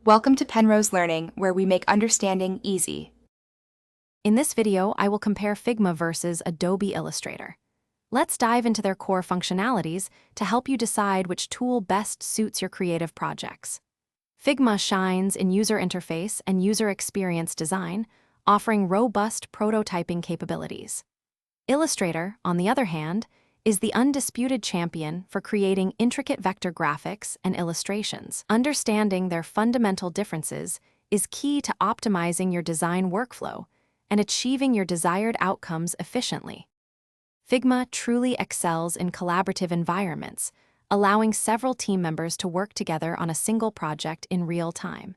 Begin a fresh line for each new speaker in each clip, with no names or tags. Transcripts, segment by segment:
Welcome to Penrose Learning, where we make understanding easy.
In this video, I will compare Figma versus Adobe Illustrator. Let's dive into their core functionalities to help you decide which tool best suits your creative projects. Figma shines in user interface and user experience design, offering robust prototyping capabilities. Illustrator, on the other hand, is the undisputed champion for creating intricate vector graphics and illustrations. Understanding their fundamental differences is key to optimizing your design workflow and achieving your desired outcomes efficiently. Figma truly excels in collaborative environments, allowing several team members to work together on a single project in real time.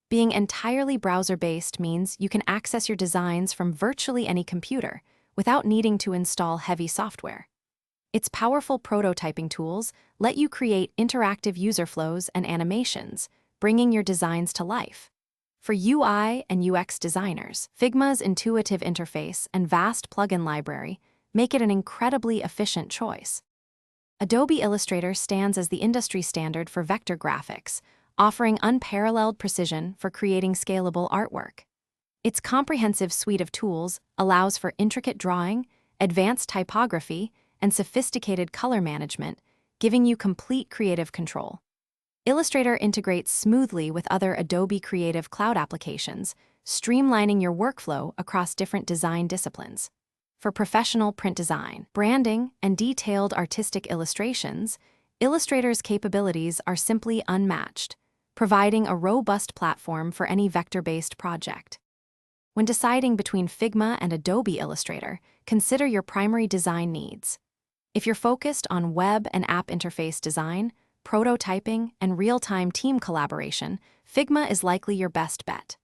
Being entirely browser-based means you can access your designs from virtually any computer without needing to install heavy software. Its powerful prototyping tools let you create interactive user flows and animations, bringing your designs to life. For UI and UX designers, Figma's intuitive interface and vast plugin library make it an incredibly efficient choice. Adobe Illustrator stands as the industry standard for vector graphics, offering unparalleled precision for creating scalable artwork. Its comprehensive suite of tools allows for intricate drawing, advanced typography, and sophisticated color management, giving you complete creative control. Illustrator integrates smoothly with other Adobe Creative Cloud applications, streamlining your workflow across different design disciplines. For professional print design, branding, and detailed artistic illustrations, Illustrator's capabilities are simply unmatched, providing a robust platform for any vector-based project. When deciding between Figma and Adobe Illustrator, consider your primary design needs. If you're focused on web and app interface design, prototyping, and real-time team collaboration, Figma is likely your best bet.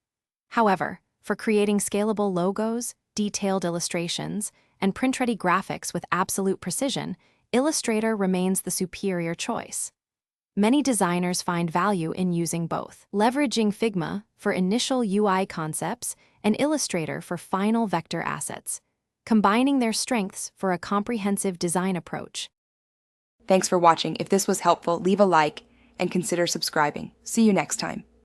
However, for creating scalable logos, detailed illustrations, and print-ready graphics with absolute precision, Illustrator remains the superior choice. Many designers find value in using both, leveraging Figma for initial UI concepts and Illustrator for final vector assets, combining their strengths for a comprehensive design approach.
Thanks for watching. If this was helpful, leave a like and consider subscribing. See you next time.